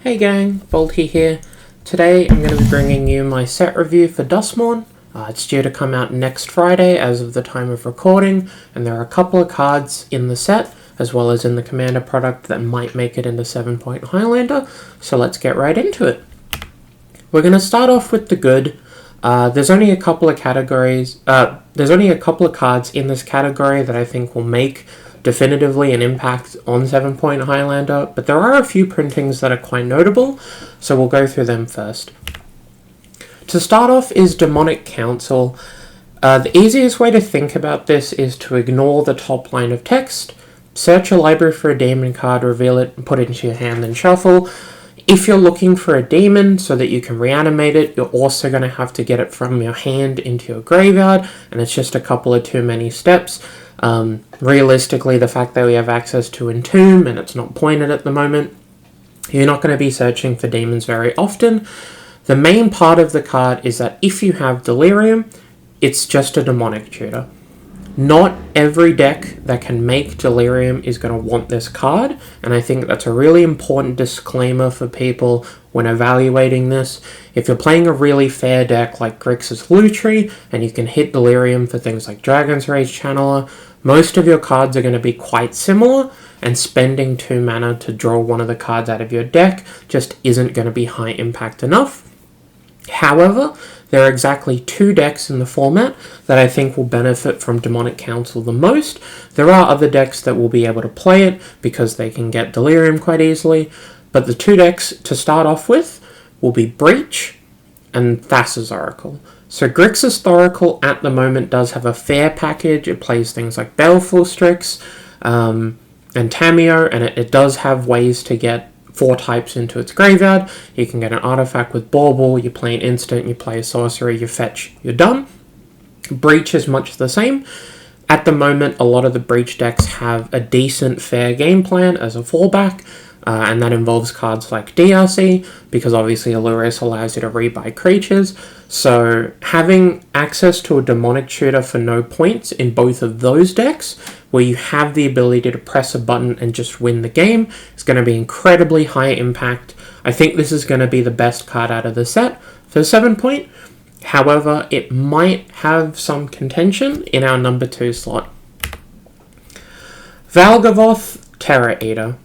Hey gang, Bolty here. Today I'm going to be bringing you my set review for Duskmourn. It's due to come out next Friday as of the time of recording, and there are a couple of cards in the set, as well as in the Commander product, that might make it into 7-point Highlander, so let's get right into it. We're going to start off with the good. There's only a couple of categories, there's only a couple of cards in this category that I think will make definitively an impact on 7-point Highlander, but there are a few printings that are quite notable, so we'll go through them first. To start off is Demonic Council. The easiest way to think about this is to ignore the top line of text, search your library for a demon card, reveal it, and put it into your hand, then shuffle. If you're looking for a demon so that you can reanimate it, you're also going to have to get it from your hand into your graveyard, and it's just a couple of too many steps. Realistically, the fact that we have access to Entomb and it's not pointed at the moment, you're not going to be searching for demons very often. The main part of the card is that if you have Delirium, it's just a demonic tutor. Not every deck that can make Delirium is going to want this card, and I think that's a really important disclaimer for people when evaluating this. If you're playing a really fair deck like Grixis Lutri, and you can hit Delirium for things like Dragon's Rage Channeler, most of your cards are going to be quite similar, and spending 2 mana to draw one of the cards out of your deck just isn't going to be high impact enough. However, there are exactly 2 decks in the format that I think will benefit from Demonic Council the most. There are other decks that will be able to play it because they can get Delirium quite easily, but the 2 decks to start off with will be Breach and Thassa's Oracle. So Grixis Oracle at the moment does have a fair package. It plays things like Baleful Strix and Tamiyo, and it does have ways to get 4 types into its graveyard. You can get an artifact with Bauble, you play an instant, you play a sorcery, you fetch, you're done. Breach is much the same. At the moment, a lot of the Breach decks have a decent, fair game plan as a fallback, and that involves cards like DRC, because obviously Aluris allows you to rebuy creatures. So having access to a demonic tutor for no points in both of those decks, where you have the ability to press a button and just win the game, is going to be incredibly high impact. I think this is going to be the best card out of the set for 7-point. However, it might have some contention in our number 2 slot. Valgavoth, Terror Eater.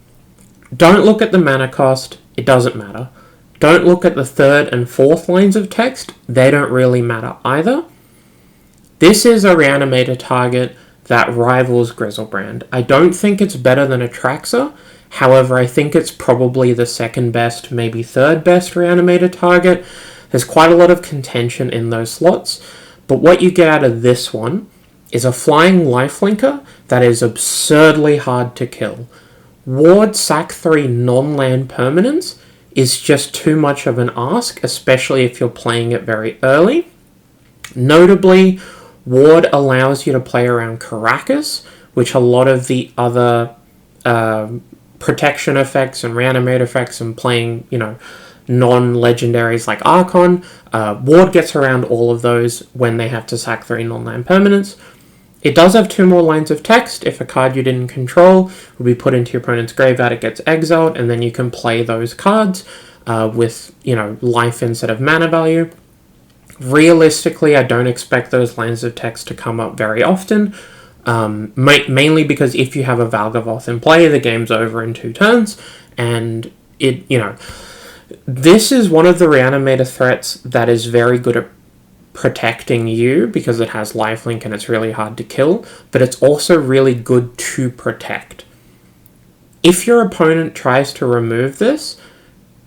Don't look at the mana cost, it doesn't matter. Don't look at the 3rd and 4th lines of text, they don't really matter either. This is a reanimator target that rivals Grizzlebrand. I don't think it's better than Atraxa, however I think it's probably the 2nd best, maybe 3rd best reanimator target. There's quite a lot of contention in those slots, but what you get out of this one is a flying lifelinker that is absurdly hard to kill. Ward sack 3 non-land permanents is just too much of an ask, especially if you're playing it very early. Notably, Ward allows you to play around Caracas, which a lot of the other protection effects and reanimate effects and playing, non-legendaries like Archon, Ward gets around all of those when they have to sack 3 non-land permanents. It does have 2 more lines of text. If a card you didn't control will be put into your opponent's graveyard, it gets exiled, and then you can play those cards with, life instead of mana value. Realistically, I don't expect those lines of text to come up very often, mainly because if you have a Valgavoth in play, the game's over in 2 turns, and this is one of the reanimator threats that is very good at protecting you because it has lifelink and it's really hard to kill, but it's also really good to protect. If your opponent tries to remove this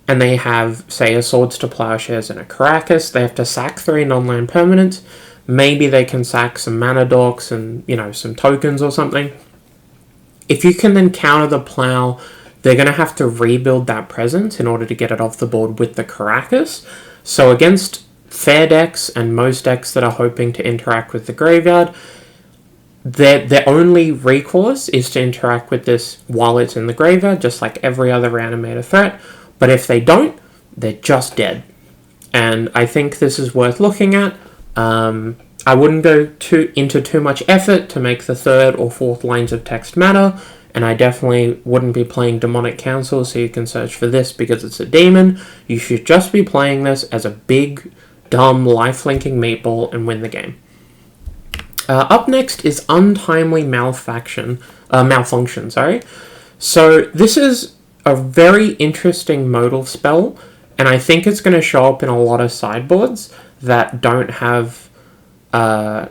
and they have, say, a Swords to Plowshares and a Caracas, they have to sack 3 non-land permanents. Maybe they can sack some mana dorks and, some tokens or something. If you can then counter the Plow, they're going to have to rebuild that presence in order to get it off the board with the Caracas. So against fair decks and most decks that are hoping to interact with the graveyard, their only recourse is to interact with this while it's in the graveyard, just like every other reanimator threat. But if they don't, they're just dead. And I think this is worth looking at. I wouldn't go into too much effort to make the 3rd or 4th lines of text matter. and I definitely wouldn't be playing Demonic Council, so you can search for this because it's a demon. You should just be playing this as a big, dumb, life-linking meatball and win the game. Up next is Untimely Malfunction. So this is a very interesting modal spell, and I think it's going to show up in a lot of sideboards that don't have don't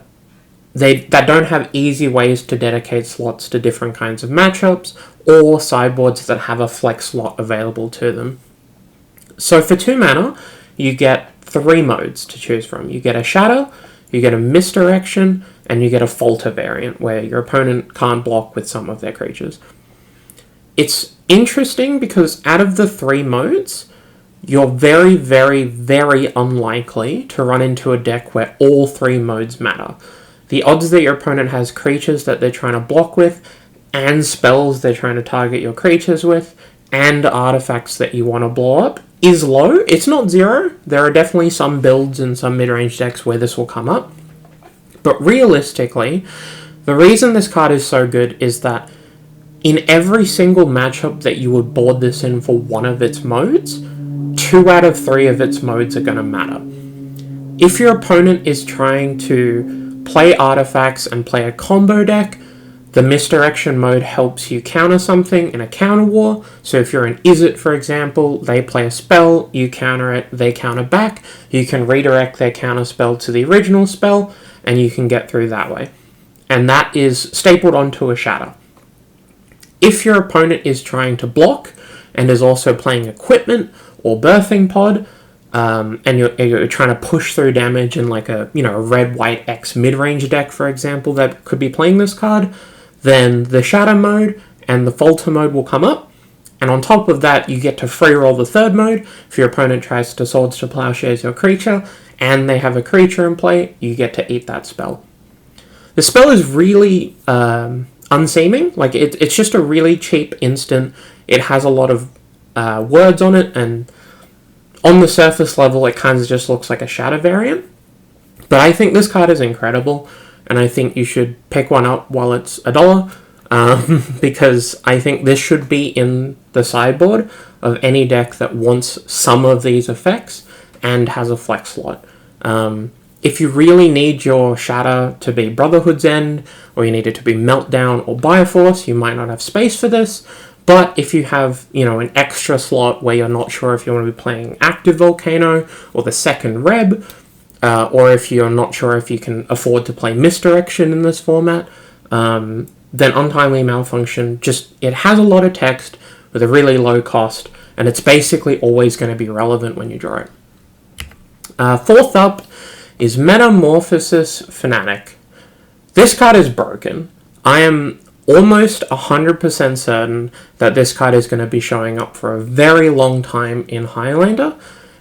have easy ways to dedicate slots to different kinds of matchups, or sideboards that have a flex slot available to them. So for 2 mana, you get 3 modes to choose from. You get a Shatter, you get a Misdirection, and you get a Falter variant, where your opponent can't block with some of their creatures. It's interesting because out of the 3 modes, you're very, very, very unlikely to run into a deck where all 3 modes matter. The odds that your opponent has creatures that they're trying to block with, and spells they're trying to target your creatures with, and artifacts that you want to blow up is low. It's not 0. There are definitely some builds and some mid-range decks where this will come up. But realistically, the reason this card is so good is that in every single matchup that you would board this in for one of its modes, 2 out of 3 of its modes are going to matter. If your opponent is trying to play artifacts and play a combo deck, the Misdirection mode helps you counter something in a counter war. So if you're an Is It, for example, they play a spell, you counter it, they counter back, you can redirect their counter spell to the original spell, and you can get through that way. And that is stapled onto a Shatter. If your opponent is trying to block, and is also playing Equipment or Birthing Pod, and you're trying to push through damage in like a red-white X mid-range deck, for example, that could be playing this card, then the Shatter mode and the Falter mode will come up, and on top of that, you get to free roll the 3rd mode. If your opponent tries to Swords to Plowshares your creature, and they have a creature in play, you get to eat that spell. The spell is really unseeming. Like it's just a really cheap instant. It has a lot of words on it, and on the surface level, it kind of just looks like a Shatter variant. But I think this card is incredible, and I think you should pick one up while it's $1, because I think this should be in the sideboard of any deck that wants some of these effects and has a flex slot. If you really need your Shatter to be Brotherhood's End, or you need it to be Meltdown or Bioforce, you might not have space for this. But if you have, an extra slot where you're not sure if you want to be playing Active Volcano or the 2nd Reb, or if you're not sure if you can afford to play Misdirection in this format, then Untimely Malfunction it has a lot of text with a really low cost, and it's basically always going to be relevant when you draw it. 4th up is Metamorphosis Fanatic. This card is broken. I am almost 100% certain that this card is going to be showing up for a very long time in Highlander,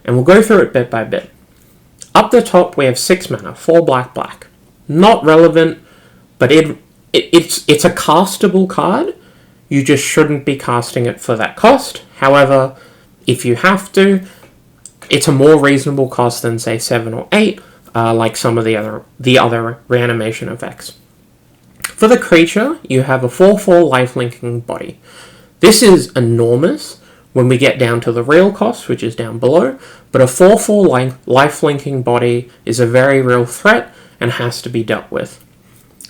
and we'll go through it bit by bit. Up the top, we have 6 mana, 4 black. Not relevant, but it's a castable card. You just shouldn't be casting it for that cost. However, if you have to, it's a more reasonable cost than, say, 7 or 8, like some of the other reanimation effects. For the creature, you have a 4/4 lifelinking body. This is enormous when we get down to the real cost, which is down below, but a 4/4 lifelinking body is a very real threat and has to be dealt with.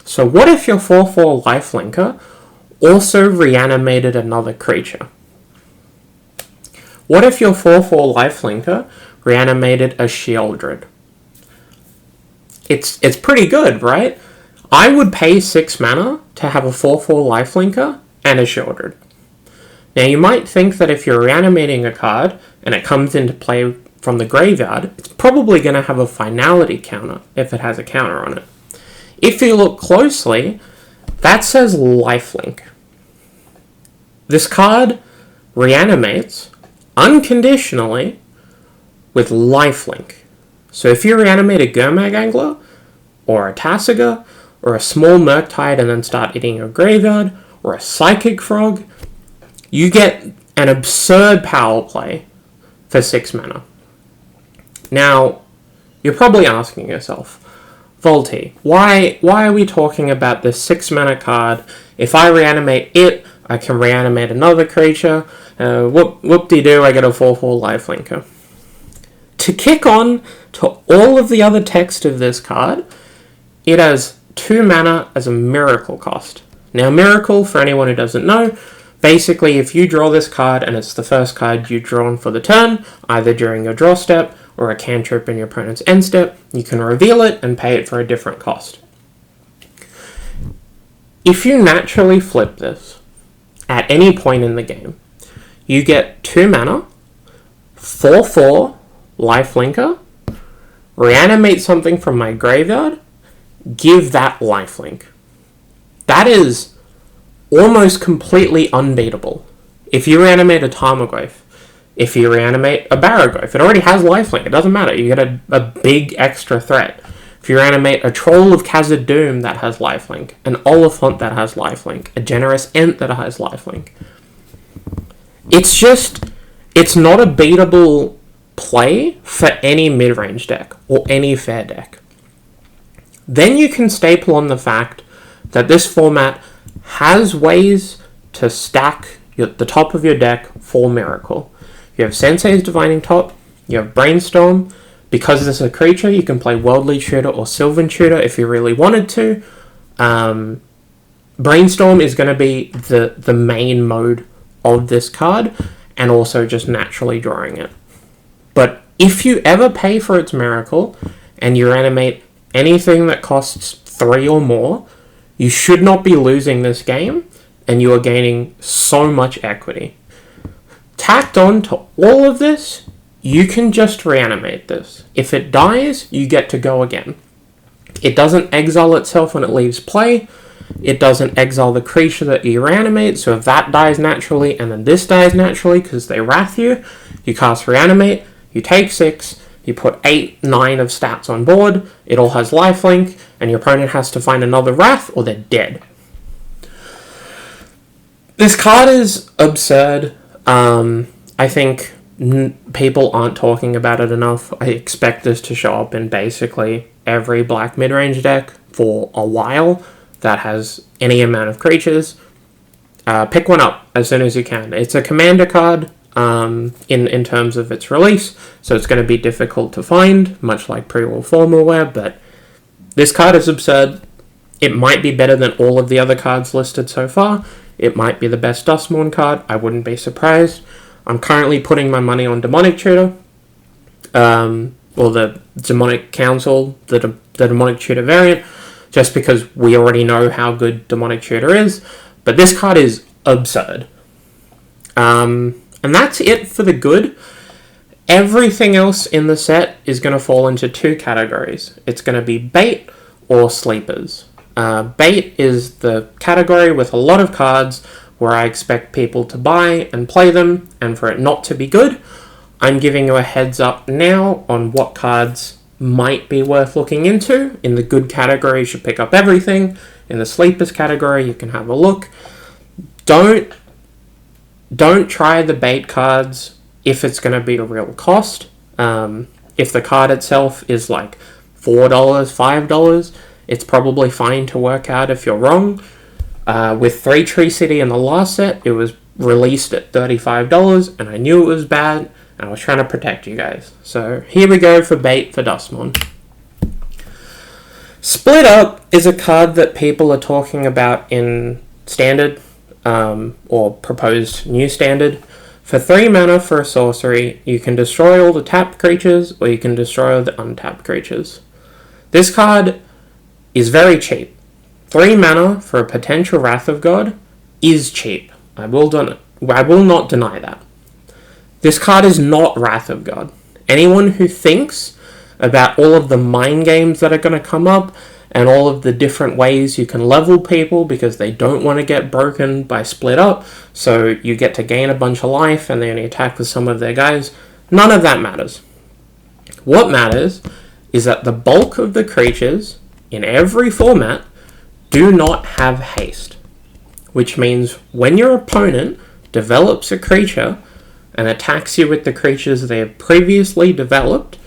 So what if your 4/4 lifelinker also reanimated another creature? What if your 4/4 lifelinker reanimated a Sheoldred? It's pretty good, right? I would pay 6 mana to have a 4/4 lifelinker and a Sheoldred. Now you might think that if you're reanimating a card and it comes into play from the graveyard, it's probably going to have a finality counter if it has a counter on it. If you look closely, that says lifelink. This card reanimates unconditionally with lifelink. So if you reanimate a Gurmag Angler, or a Tasiga, or a small Murktide and then start eating your graveyard, or a Psychic Frog, you get an absurd power play for 6 mana. Now, you're probably asking yourself, Volty, why are we talking about this 6 mana card? If I reanimate it, I can reanimate another creature. Whoop-de-doo, I get a 4/4 lifelinker. To kick on to all of the other text of this card, it has 2 mana as a miracle cost. Now, miracle, for anyone who doesn't know, basically if you draw this card and it's the first card you've drawn for the turn, either during your draw step or a cantrip in your opponent's end step, you can reveal it and pay it for a different cost. If you naturally flip this at any point in the game, you get 2 mana, 4/4 lifelinker, reanimate something from my graveyard, give that lifelink. That is almost completely unbeatable. If you reanimate a Tarmogoyf, if you reanimate a Barrogoyf, it already has lifelink, it doesn't matter, you get a big extra threat. If you reanimate a Troll of Khazad-dûm that has lifelink, an Oliphant that has lifelink, a Generous Ent that has lifelink. It's not a beatable play for any mid-range deck or any fair deck. Then you can staple on the fact that this format has ways to stack the top of your deck for Miracle. You have Sensei's Divining Top, you have Brainstorm. Because this is a creature, you can play Worldly Tutor or Sylvan Tutor if you really wanted to. Brainstorm is going to be the main mode of this card, and also just naturally drawing it. But if you ever pay for its Miracle, and you animate anything that costs 3 or more, you should not be losing this game, and you are gaining so much equity. Tacked on to all of this, you can just reanimate this. If it dies, you get to go again. It doesn't exile itself when it leaves play. It doesn't exile the creature that you reanimate, so if that dies naturally and then this dies naturally because they wrath you, you cast reanimate, you take 6, you put 8, 9 of stats on board, it all has lifelink, and your opponent has to find another wrath or they're dead. This card is absurd. I think people aren't talking about it enough. I expect this to show up in basically every black mid-range deck for a while that has any amount of creatures. Pick one up as soon as you can. It's a commander card in terms of its release, so it's going to be difficult to find, much like Pre-War Formalware, but this card is absurd. It might be better than all of the other cards listed so far. It might be the best Duskmourn card. I wouldn't be surprised. I'm currently putting my money on Demonic Tutor, or the Demonic Council, the Demonic Tutor variant, just because we already know how good Demonic Tutor is, but this card is absurd. And that's it for the good. Everything else in the set is going to fall into 2 categories. It's going to be bait or sleepers. Bait is the category with a lot of cards where I expect people to buy and play them, and for it not to be good. I'm giving you a heads up now on what cards might be worth looking into. In the good category, you should pick up everything. In the sleepers category, you can have a look. Don't try the bait cards if it's going to be a real cost. If the card itself is like $4, $5, it's probably fine to work out if you're wrong. With 3 Tree City in the last set, it was released at $35, and I knew it was bad, and I was trying to protect you guys. So here we go for bait for Duskmourn. Split Up is a card that people are talking about in Standard, or proposed new Standard. For 3 mana for a sorcery, you can destroy all the tapped creatures, or you can destroy all the untapped creatures. This card is very cheap. 3 mana for a potential Wrath of God is cheap. I will not deny that. This card is not Wrath of God. Anyone who thinks about all of the mind games that are going to come up and all of the different ways you can level people because they don't want to get broken by Split Up, so you get to gain a bunch of life and they only attack with some of their guys, none of that matters. What matters is that the bulk of the creatures in every format do not have haste, which means when your opponent develops a creature and attacks you with the creatures they have previously developed,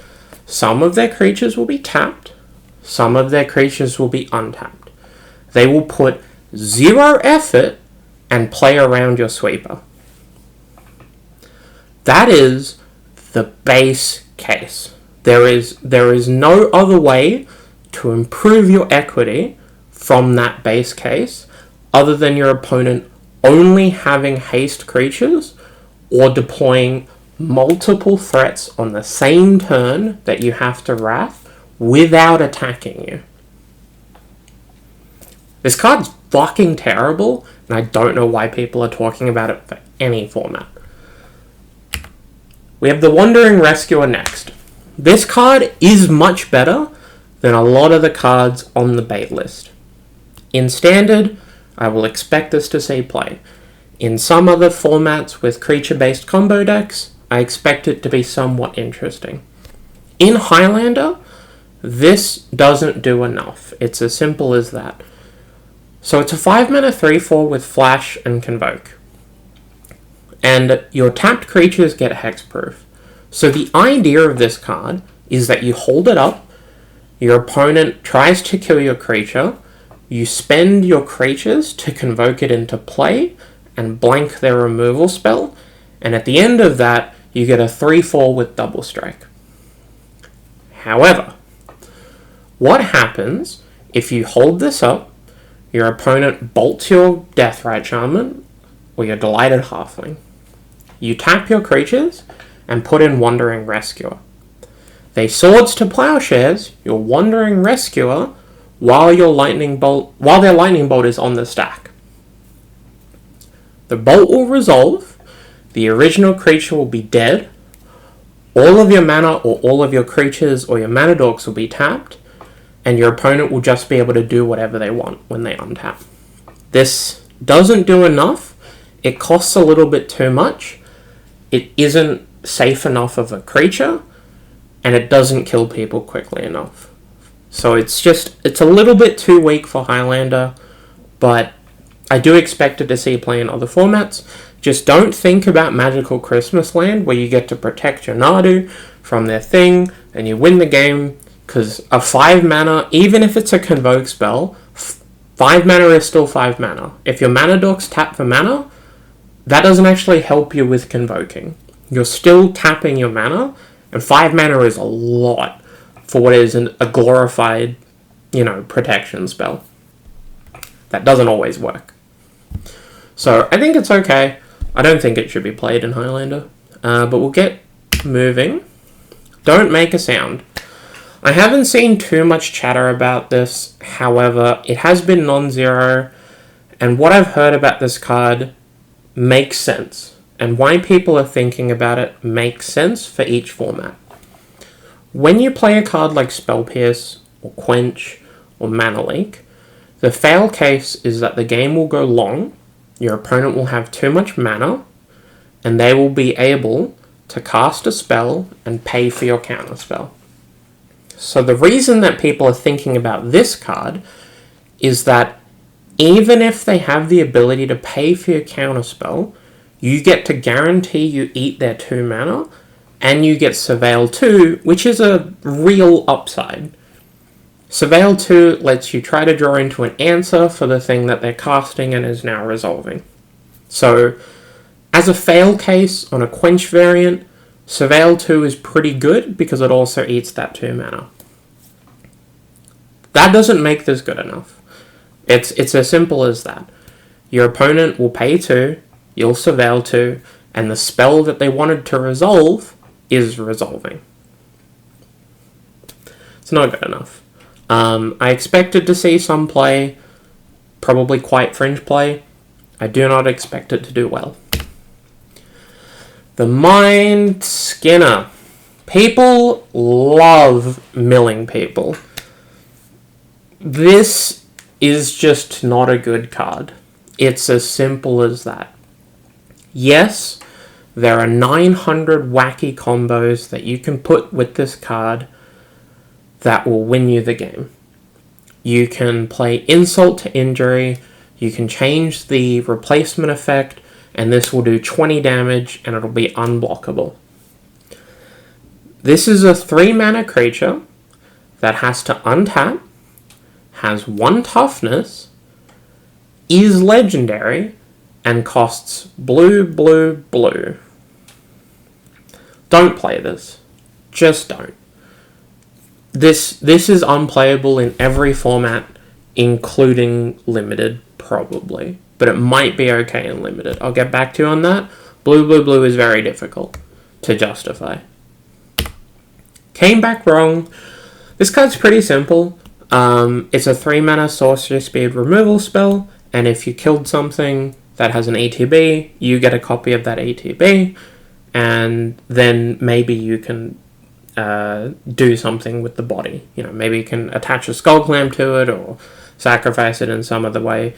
some of their creatures will be tapped, some of their creatures will be untapped. They will put 0 effort and play around your sweeper. That is the base case. There is no other way to improve your equity from that base case other than your opponent only having haste creatures or deploying multiple threats on the same turn that you have to wrath without attacking you. This card's fucking terrible, and I don't know why people are talking about it for any format. We have the Wandering Rescuer next. This card is much better than a lot of the cards on the bait list. In Standard, I will expect this to see play. In some other formats with creature-based combo decks, I expect it to be somewhat interesting. In Highlander, this doesn't do enough. It's as simple as that. So it's a 5-mana 3/4 with Flash and Convoke. And your tapped creatures get hexproof. So the idea of this card is that you hold it up, your opponent tries to kill your creature, you spend your creatures to convoke it into play and blank their removal spell, and at the end of that, you get a 3/4 with double strike. However, what happens if you hold this up, your opponent bolts your Deathrite Shaman or your Delighted Halfling? You tap your creatures and put in Wandering Rescuer. They Swords to Plowshares your Wandering Rescuer while their Lightning Bolt is on the stack. The bolt will resolve, the original creature will be dead, all of your mana or all of your creatures or your mana dorks will be tapped, and your opponent will just be able to do whatever they want when they untap. This doesn't do enough, it costs a little bit too much, it isn't safe enough of a creature, and it doesn't kill people quickly enough. So it's a little bit too weak for Highlander, but I do expect it to see play in other formats. Just don't think about Magical Christmas Land, where you get to protect your Nadu from their thing, and you win the game, because a 5 mana, even if it's a Convoke spell, 5 mana is still 5 mana. If your mana dorks tap for mana, that doesn't actually help you with Convoking. You're still tapping your mana, and 5 mana is a lot for what is a glorified, protection spell. That doesn't always work. So I think it's okay. I don't think it should be played in Highlander. But we'll get moving. Don't make a sound. I haven't seen too much chatter about this. However, it has been non-zero. And what I've heard about this card makes sense. And why people are thinking about it makes sense for each format. When you play a card like Spell Pierce, or Quench, or Mana Leak, the fail case is that the game will go long, your opponent will have too much mana, and they will be able to cast a spell and pay for your counterspell. So the reason that people are thinking about this card is that even if they have the ability to pay for your counterspell, you get to guarantee you eat their 2 mana, and you get Surveil 2, which is a real upside. Surveil 2 lets you try to draw into an answer for the thing that they're casting and is now resolving. So, as a fail case on a Quench variant, Surveil 2 is pretty good because it also eats that 2 mana. That doesn't make this good enough. It's as simple as that. Your opponent will pay 2, you'll Surveil 2, and the spell that they wanted to resolve is resolving. It's not good enough. I expected to see some play, probably quite fringe play. I do not expect it to do well. The Mind Skinner. People love milling people. This is just not a good card. It's as simple as that. Yes, there are 900 wacky combos that you can put with this card that will win you the game. You can play Insult to Injury, you can change the replacement effect, and this will do 20 damage and it'll be unblockable. This is a 3 mana creature that has to untap, has 1 toughness, is legendary, and costs blue, blue, blue. Don't play this. Just don't. This is unplayable in every format, including limited, probably. But it might be okay in limited. I'll get back to you on that. Blue, blue, blue is very difficult to justify. Came back wrong. This card's pretty simple. It's a 3-mana sorcery speed removal spell, and if you killed something that has an ETB, you get a copy of that ETB, and then maybe you can do something with the body. You know, maybe you can attach a skull clamp to it or sacrifice it in some other way.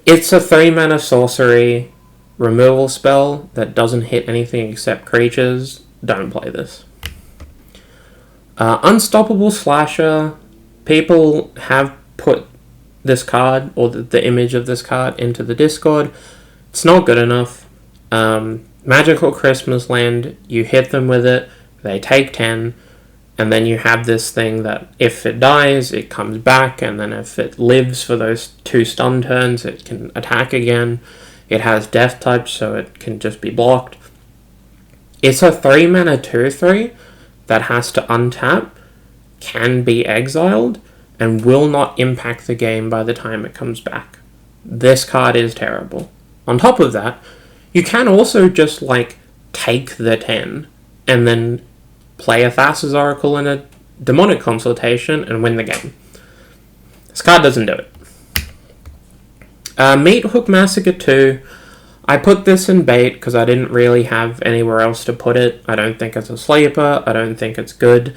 It's a 3-mana sorcery removal spell that doesn't hit anything except creatures. Don't play this. Unstoppable Slasher. People have put this card, or the image of this card, into the Discord. It's not good enough. Magical Christmas Land, you hit them with it, they take 10, and then you have this thing that if it dies, it comes back, and then if it lives for those 2 stun turns, it can attack again. It has death touch, so it can just be blocked. It's a 3-mana 2/3 that has to untap, can be exiled, and will not impact the game by the time it comes back. This card is terrible. On top of that, you can also just, like, take the 10 and then play a Thassa's Oracle in a Demonic Consultation and win the game. This card doesn't do it. Meat Hook Massacre 2. I put this in bait because I didn't really have anywhere else to put it. I don't think it's a sleeper. I don't think it's good.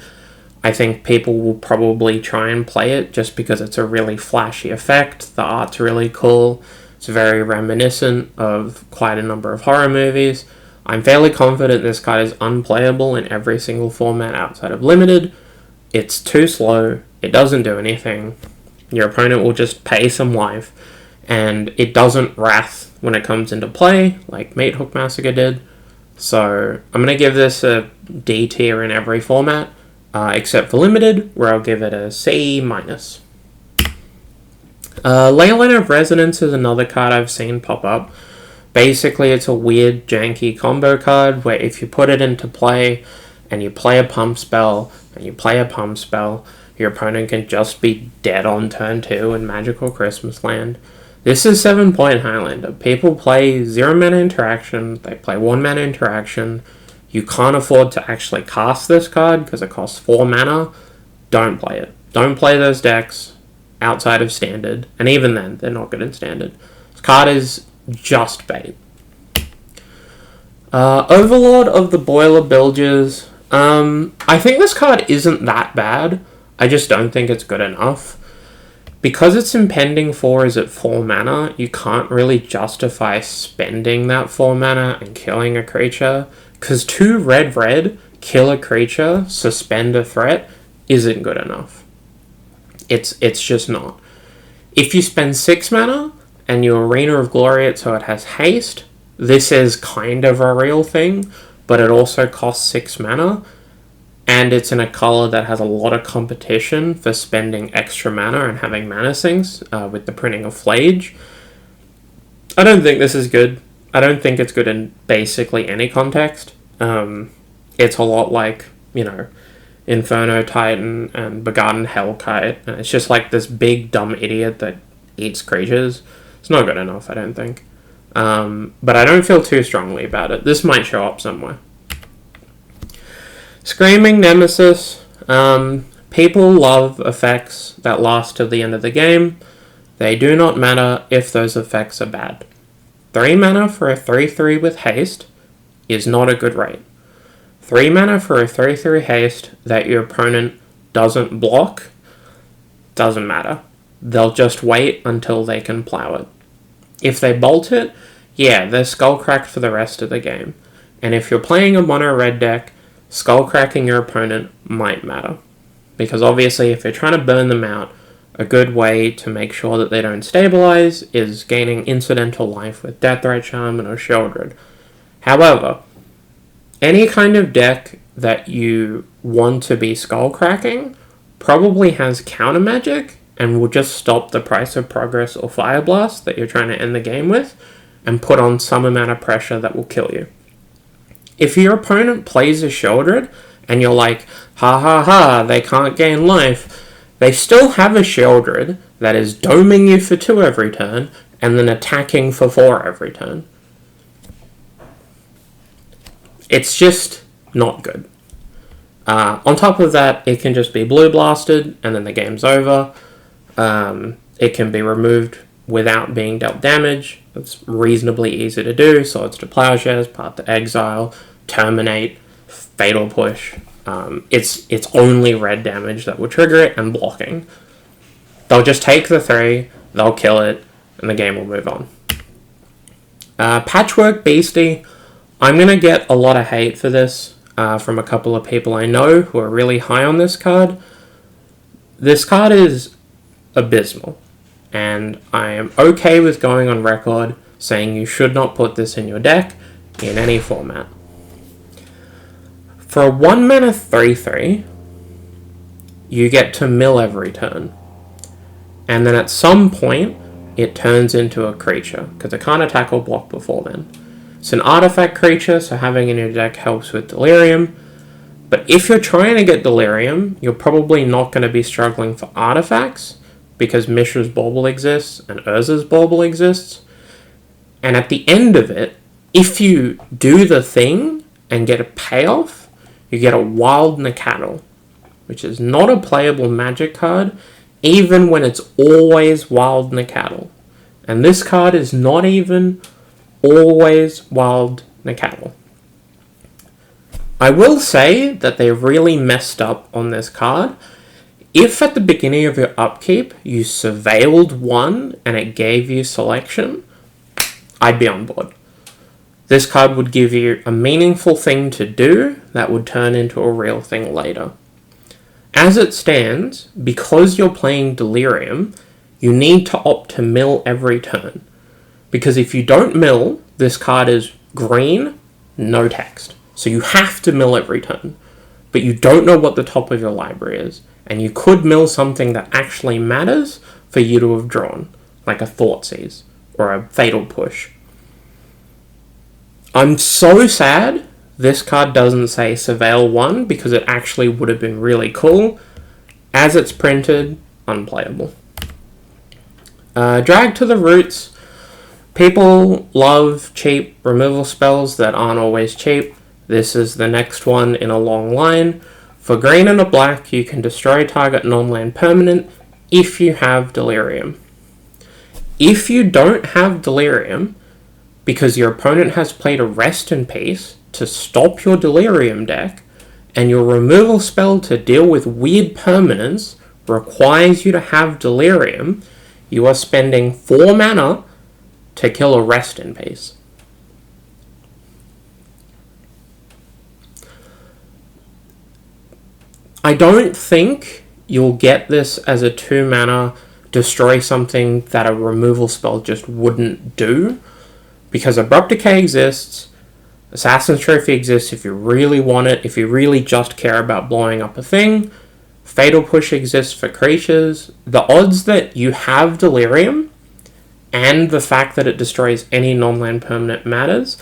I think people will probably try and play it just because it's a really flashy effect. The art's really cool. It's very reminiscent of quite a number of horror movies. I'm fairly confident this card is unplayable in every single format outside of limited. It's too slow. It doesn't do anything. Your opponent will just pay some life. And it doesn't wrath when it comes into play, like Meat Hook Massacre did. So I'm going to give this a D tier in every format, except for limited, where I'll give it a C-. Leyline of Resonance is another card I've seen pop up. Basically, it's a weird, janky combo card where if you put it into play and you play a pump spell and you play a pump spell, your opponent can just be dead on turn 2 in Magical Christmas Land. This is 7-point Highlander. People play 0-mana interaction, they play 1-mana interaction. You can't afford to actually cast this card because it costs 4 mana. Don't play it. Don't play those decks outside of Standard. And even then, they're not good in Standard. This card is just bait. Overlord of the Boiler Bilges. I think this card isn't that bad. I just don't think it's good enough. Because its impending 4 is at 4 mana, you can't really justify spending that 4 mana and killing a creature. Because 2 red, kill a creature, suspend a threat, isn't good enough. It's just not. If you spend 6 mana, and you Arena of Glory it so it has haste, this is kind of a real thing, but it also costs 6 mana, and it's in a color that has a lot of competition for spending extra mana and having mana sinks, with the printing of Flage. I don't think this is good. I don't think it's good in basically any context. It's a lot like, you know, Inferno Titan and Begarden Hellkite, and it's just like this big dumb idiot that eats creatures. It's not good enough, I don't think. But I don't feel too strongly about it. This might show up somewhere. Screaming Nemesis. People love effects that last till the end of the game. They do not matter if those effects are bad. 3 mana for a 3/3 with haste is not a good rate. 3 mana for a 3/3 haste that your opponent doesn't block doesn't matter. They'll just wait until they can plow it. If they bolt it, yeah, they're skullcracked for the rest of the game. And if you're playing a mono red deck, skullcracking your opponent might matter. Because obviously if you're trying to burn them out, a good way to make sure that they don't stabilize is gaining incidental life with Deathrite Shaman or Sheoldred. However, any kind of deck that you want to be skullcracking probably has counter magic and will just stop the Price of Progress or Fire Blast that you're trying to end the game with, and put on some amount of pressure that will kill you. If your opponent plays a Sheoldred, and you're like, ha ha ha, they can't gain life, they still have a Sheoldred that is doming you for 2 every turn, and then attacking for 4 every turn. It's just not good. On top of that, it can just be blue blasted, and then the game's over. It can be removed without being dealt damage. It's reasonably easy to do. Swords to Plowshares, Path to Exile, Terminate, Fatal Push. It's only red damage that will trigger it, and blocking. They'll just take the 3, they'll kill it, and the game will move on. Patchwork Beasty. I'm going to get a lot of hate for this from a couple of people I know who are really high on this card. This card is abysmal, and I am okay with going on record saying you should not put this in your deck in any format. For a 1 mana 3/3, you get to mill every turn, and then at some point it turns into a creature, because it can't attack or block before then. It's an artifact creature, so having it in your deck helps with Delirium. But if you're trying to get Delirium, you're probably not going to be struggling for artifacts, because Mishra's Bauble exists and Urza's Bauble exists. And at the end of it, if you do the thing and get a payoff, you get a Wild Nacatl, which is not a playable magic card, even when it's always Wild Nacatl. And this card is not even always Wild Nacatl. I will say that they really messed up on this card. If at the beginning of your upkeep you surveilled 1 and it gave you selection, I'd be on board. This card would give you a meaningful thing to do that would turn into a real thing later. As it stands, because you're playing Delirium, you need to opt to mill every turn. Because if you don't mill, this card is green, no text. So you have to mill every turn. But you don't know what the top of your library is. And you could mill something that actually matters for you to have drawn, like a Thoughtseize or a Fatal Push. I'm so sad this card doesn't say Surveil 1, because it actually would have been really cool. As it's printed, unplayable. Drag to the Roots. People love cheap removal spells that aren't always cheap. This is the next one in a long line. For green and a black, you can destroy target non-land permanent if you have Delirium. If you don't have Delirium, because your opponent has played a Rest in Peace to stop your Delirium deck, and your removal spell to deal with weird permanents requires you to have Delirium, you are spending 4 mana to kill a Rest in Peace. I don't think you'll get this as a 2 mana destroy something that a removal spell just wouldn't do, because Abrupt Decay exists, Assassin's Trophy exists if you really want it, if you really just care about blowing up a thing, Fatal Push exists for creatures. The odds that you have Delirium, and the fact that it destroys any non-land permanent matters,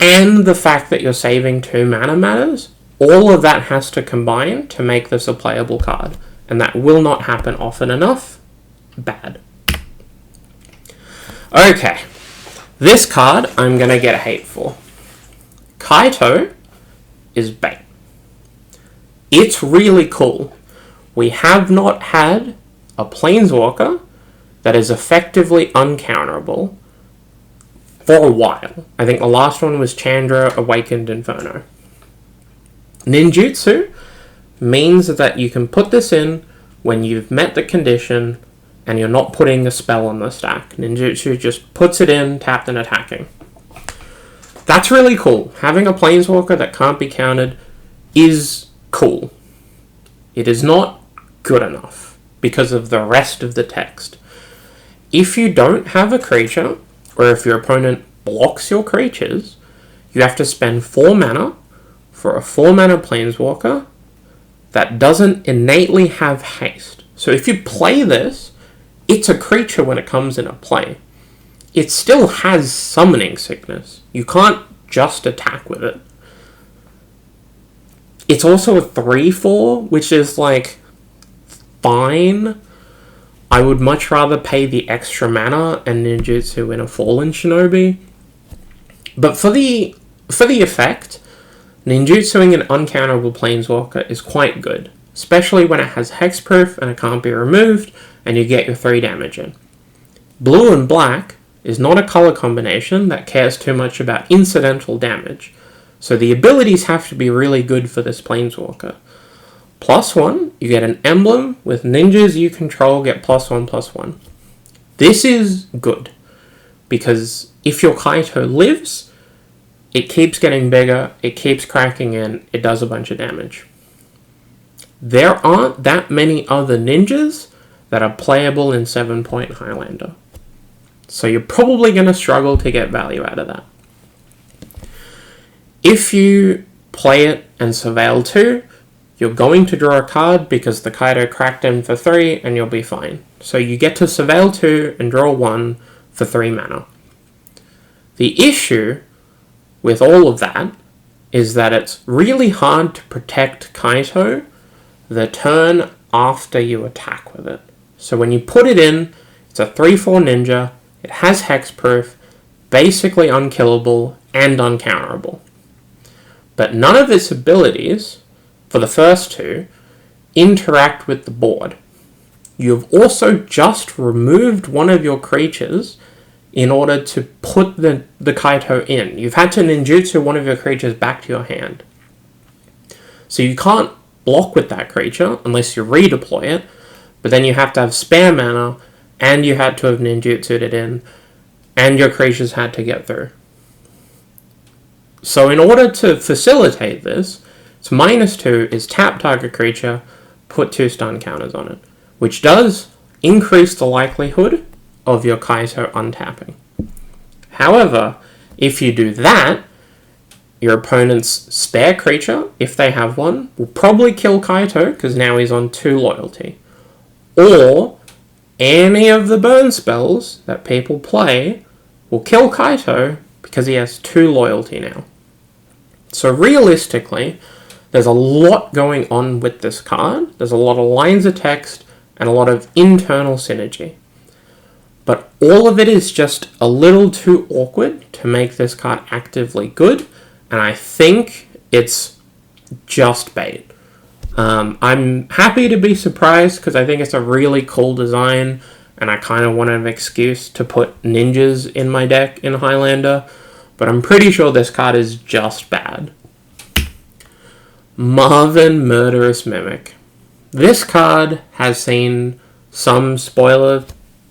and the fact that you're saving 2 mana matters, all of that has to combine to make this a playable card, and that will not happen often enough. Bad. Okay. This card, I'm going to get hate for. Kaio is bait. It's really cool. We have not had a Planeswalker that is effectively uncounterable for a while. I think the last one was Chandra Awakened Inferno. Ninjutsu means that you can put this in when you've met the condition and you're not putting a spell on the stack. Ninjutsu just puts it in, tapped and attacking. That's really cool. Having a Planeswalker that can't be countered is cool. It is not good enough because of the rest of the text. If you don't have a creature, or if your opponent blocks your creatures, you have to spend 4 mana for a 4 mana Planeswalker that doesn't innately have haste. So if you play this, it's a creature when it comes into play. it still has summoning sickness. You can't just attack with it. It's also a 3/4, which is like fine. I would much rather pay the extra mana and ninjutsu in a Fallen Shinobi. But for the effect, ninjutsuing an uncounterable planeswalker is quite good, especially when it has hexproof and it can't be removed, and you get your 3 damage in. Blue and black is not a color combination that cares too much about incidental damage, so the abilities have to be really good for this planeswalker. +1, you get an emblem with ninjas you control get +1/+1. This is good, because if your Kaito lives, it keeps getting bigger, it keeps cracking in, it does a bunch of damage. There aren't that many other ninjas that are playable in 7-point Highlander, so you're probably going to struggle to get value out of that. If you play it and Surveil 2, you're going to draw a card because the Kaito cracked in for 3 and you'll be fine. So you get to Surveil 2 and draw 1 for 3 mana. The issue with all of that is that it's really hard to protect Kaito the turn after you attack with it. So when you put it in, it's a 3/4 ninja, it has hexproof, basically unkillable and uncounterable. But none of its abilities, for the first 2, interact with the board. You've also just removed one of your creatures in order to put the Kaito in. You've had to ninjutsu one of your creatures back to your hand. So you can't block with that creature unless you redeploy it, but then you have to have spare mana, and you had to have ninjutsu'd it in, and your creatures had to get through. So in order to facilitate this, it's -2 is tap target creature, put 2 stun counters on it, which does increase the likelihood of your Kaito untapping. However, if you do that, your opponent's spare creature, if they have one, will probably kill Kaito because now he's on 2 loyalty. Or any of the burn spells that people play will kill Kaito because he has 2 loyalty now. So realistically, there's a lot going on with this card. There's a lot of lines of text and a lot of internal synergy. But all of it is just a little too awkward to make this card actively good, and I think it's just bait. I'm happy to be surprised because I think it's a really cool design, and I kind of want an excuse to put ninjas in my deck in Highlander, but I'm pretty sure this card is just bad. Marvin Murderous Mimic. This card has seen some spoiler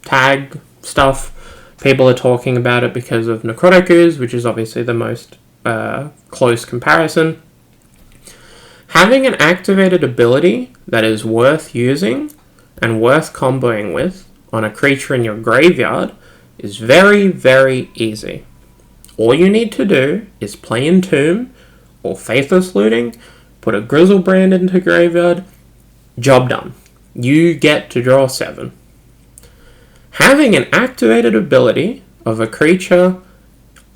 tag stuff. People are talking about it because of Necrotic Ooze, which is obviously the most close comparison. Having an activated ability that is worth using and worth comboing with on a creature in your graveyard is very, very easy. All you need to do is play Entomb or Faithless Looting, put a Grizzlebrand into graveyard, job done. You get to draw 7. Having an activated ability of a creature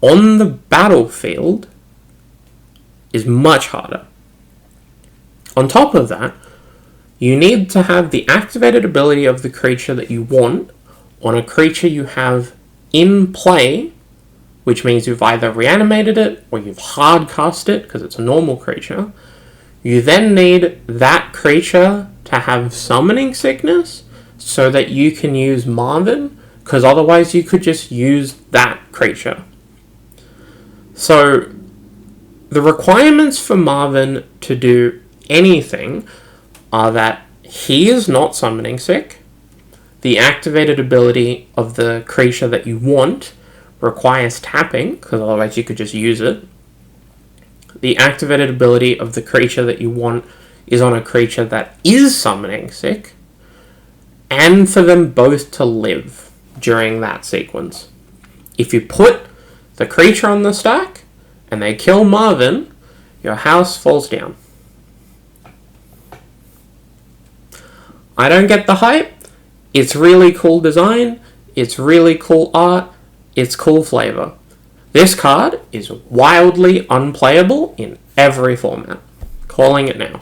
on the battlefield is much harder. On top of that, you need to have the activated ability of the creature that you want on a creature you have in play, which means you've either reanimated it or you've hard cast it because it's a normal creature. You then need that creature to have summoning sickness so that you can use Marvin, because otherwise you could just use that creature. So the requirements for Marvin to do anything are that he is not summoning sick, the activated ability of the creature that you want requires tapping, because otherwise you could just use it. The activated ability of the creature that you want is on a creature that is summoning sick, and for them both to live during that sequence. If you put the creature on the stack and they kill Marvin, your house falls down. I don't get the hype. It's really cool design, it's really cool art, it's cool flavor. This card is wildly unplayable in every format. Calling it now.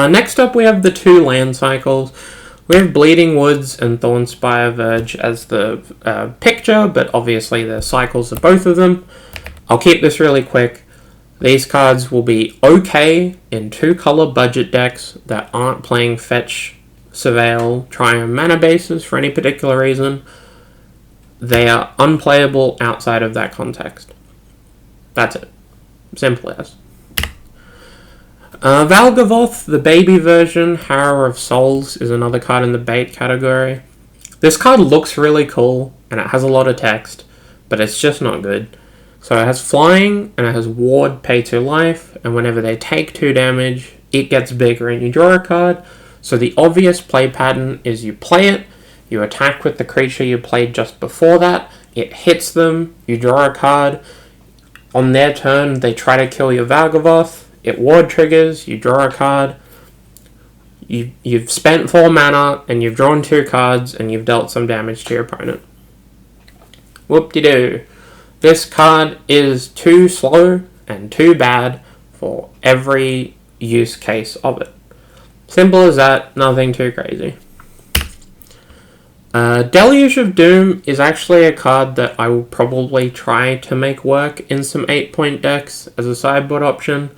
Next up we have the 2 land cycles. We have Bleeding Woods and Thornspire Verge as the picture, but obviously the cycles of both of them. I'll keep this really quick. These cards will be okay in 2-color budget decks that aren't playing Fetch, Surveil, Triumph mana bases for any particular reason. They are unplayable outside of that context. That's it. Simple as. Valgavoth, the baby version, Har of Souls, is another card in the bait category. This card looks really cool, and it has a lot of text, but it's just not good. So it has flying, and it has ward, pay 2 life, and whenever they take 2 damage, it gets bigger and you draw a card. So the obvious play pattern is you play it, you attack with the creature you played just before that, it hits them, you draw a card. On their turn, they try to kill your Valgavoth, it ward triggers, you draw a card. You've spent 4 mana, and you've drawn 2 cards, and you've dealt some damage to your opponent. Whoop-de-doo. This card is too slow and too bad for every use case of it. Simple as that, nothing too crazy. Deluge of Doom is actually a card that I will probably try to make work in some 8-point decks as a sideboard option.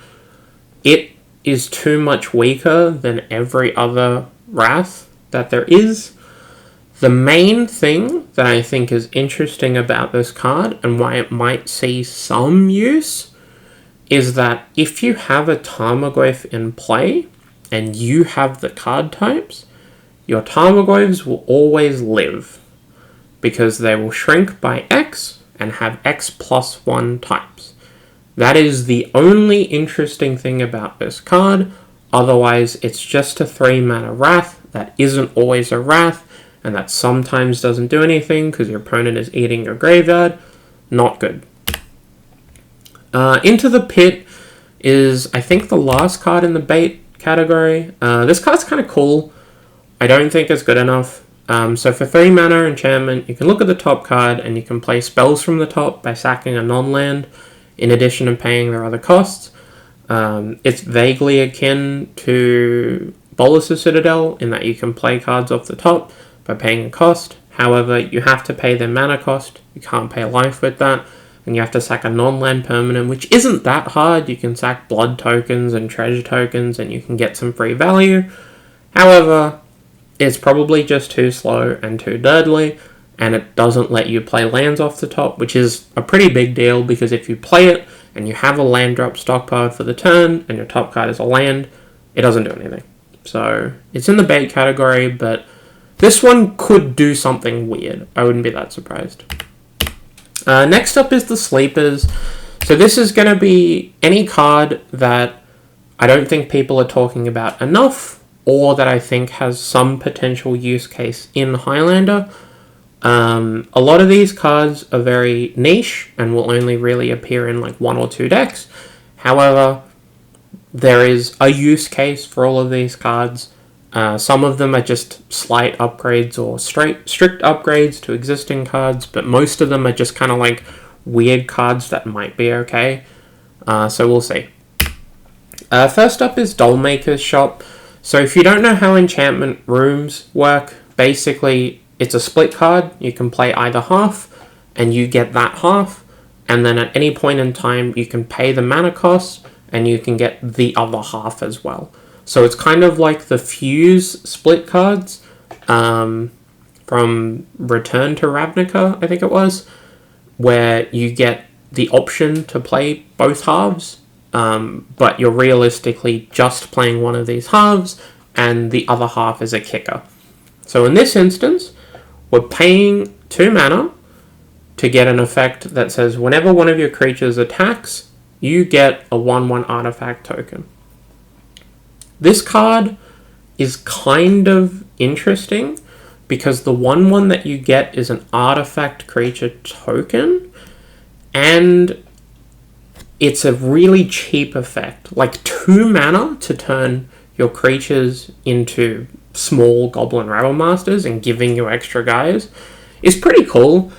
It is too much weaker than every other Wrath that there is. The main thing that I think is interesting about this card and why it might see some use is that if you have a Tarmogoyf in play and you have the card types, your Tarmogoyfs will always live because they will shrink by X and have X+1 types. That is the only interesting thing about this card. Otherwise, it's just a 3-mana Wrath that isn't always a Wrath and that sometimes doesn't do anything because your opponent is eating your graveyard. Not good. Into the Pit is, I think, the last card in the bait category. This card's kind of cool. I don't think it's good enough. So for 3 mana enchantment, you can look at the top card and you can play spells from the top by sacking a non-land in addition to paying their other costs. It's vaguely akin to Bolas' Citadel in that you can play cards off the top by paying a cost. However, you have to pay their mana cost. You can't pay life with that. And you have to sack a non-land permanent, which isn't that hard. You can sack blood tokens and treasure tokens and you can get some free value. However, it's probably just too slow and too dirtly, and it doesn't let you play lands off the top, which is a pretty big deal because if you play it and you have a land drop stockpiled for the turn and your top card is a land, it doesn't do anything. So it's in the bait category, but this one could do something weird. I wouldn't be that surprised. Next up is the Sleepers. So this is going to be any card that I don't think people are talking about enough, or that I think has some potential use case in Highlander. A lot of these cards are very niche and will only really appear in like 1 or 2 decks. However, there is a use case for all of these cards. Some of them are just slight upgrades or strict upgrades to existing cards, but most of them are just kind of like weird cards that might be okay. So we'll see. First up is Dollmaker Shop. So if you don't know how enchantment rooms work, basically it's a split card. You can play either half and you get that half, and then at any point in time you can pay the mana cost and you can get the other half as well. So it's kind of like the Fuse split cards from Return to Ravnica, I think it was, where you get the option to play both halves. But you're realistically just playing one of these halves, and the other half is a kicker. So in this instance, we're paying 2 mana to get an effect that says whenever one of your creatures attacks, you get a 1/1 artifact token. This card is kind of interesting because the 1/1 that you get is an artifact creature token, and it's a really cheap effect, like 2 mana to turn your creatures into small Goblin Rabble Masters and giving you extra guys is pretty cool.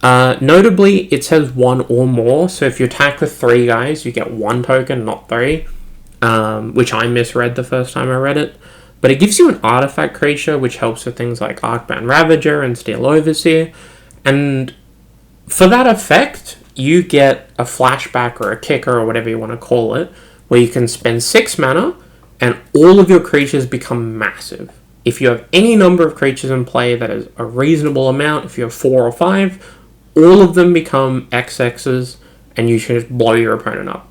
Notably, it says 1 or more, so if you attack with 3 guys, you get 1 token, not 3, which I misread the first time I read it. But it gives you an artifact creature, which helps with things like Arcbound Ravager and Steel Overseer, and for that effect, you get a flashback or a kicker or whatever you want to call it, where you can spend 6 mana, and all of your creatures become massive. If you have any number of creatures in play that is a reasonable amount, if you have 4 or 5, all of them become XXs, and you should just blow your opponent up.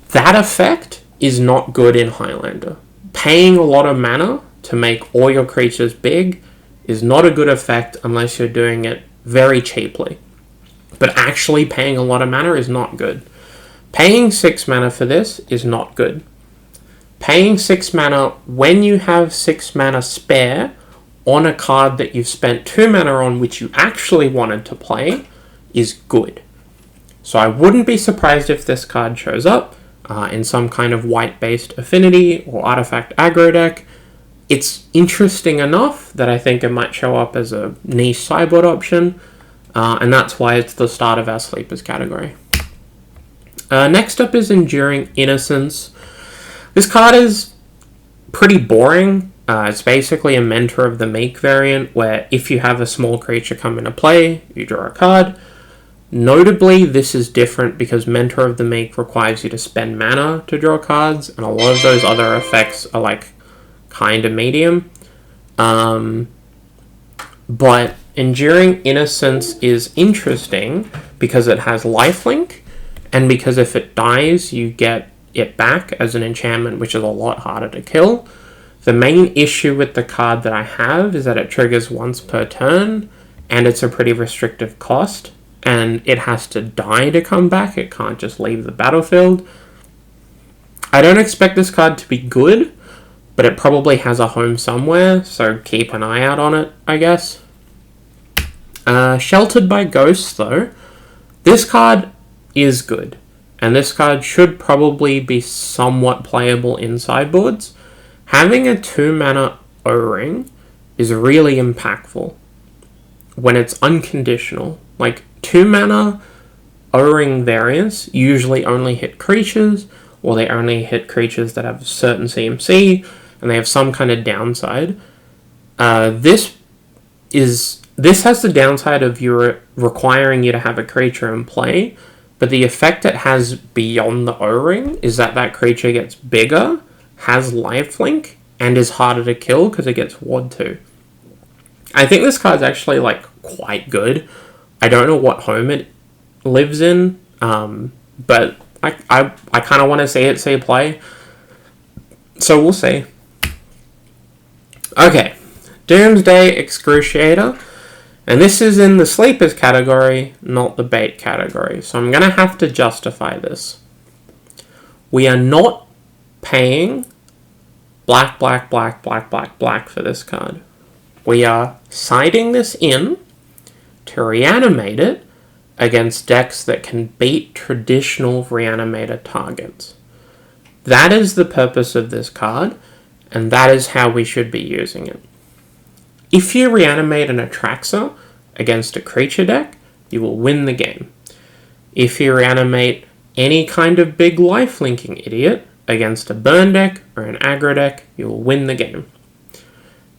That effect is not good in Highlander. Paying a lot of mana to make all your creatures big is not a good effect unless you're doing it very cheaply. But actually paying a lot of mana is not good. Paying 6 mana for this is not good. Paying 6 mana when you have 6 mana spare on a card that you've spent 2 mana on which you actually wanted to play is good. So I wouldn't be surprised if this card shows up in some kind of white-based affinity or artifact aggro deck. It's interesting enough that I think it might show up as a niche sideboard option, and that's why it's the start of our Sleepers category. Next up is Enduring Innocence. This card is pretty boring. It's basically a Mentor of the Make variant, where if you have a small creature come into play, you draw a card. Notably, this is different because Mentor of the Make requires you to spend mana to draw cards, and a lot of those other effects are like kind of medium. But Enduring Innocence is interesting because it has lifelink, and because if it dies, you get it back as an enchantment, which is a lot harder to kill. The main issue with the card that I have is that it triggers once per turn, and it's a pretty restrictive cost, and it has to die to come back. It can't just leave the battlefield. I don't expect this card to be good, but it probably has a home somewhere, so keep an eye out on it, I guess. Sheltered by Ghosts, though. This card is good, and this card should probably be somewhat playable in sideboards. Having a 2-mana O-Ring is really impactful when it's unconditional. Like, 2-mana O-Ring variants usually only hit creatures, or they only hit creatures that have a certain CMC, and they have some kind of downside. This has the downside of requiring you to have a creature in play, but the effect it has beyond the O-Ring is that creature gets bigger, has lifelink, and is harder to kill because it gets Ward 2. I think this card's actually like quite good. I don't know what home it lives in, but I kind of want to see it see play. So we'll see. Okay, Doomsday Excruciator. And this is in the Sleepers category, not the bait category. So I'm going to have to justify this. We are not paying black for this card. We are siding this in to reanimate it against decks that can beat traditional reanimator targets. That is the purpose of this card, and that is how we should be using it. If you reanimate an Atraxa against a creature deck, you will win the game. If you reanimate any kind of big life-linking idiot against a burn deck or an aggro deck, you will win the game.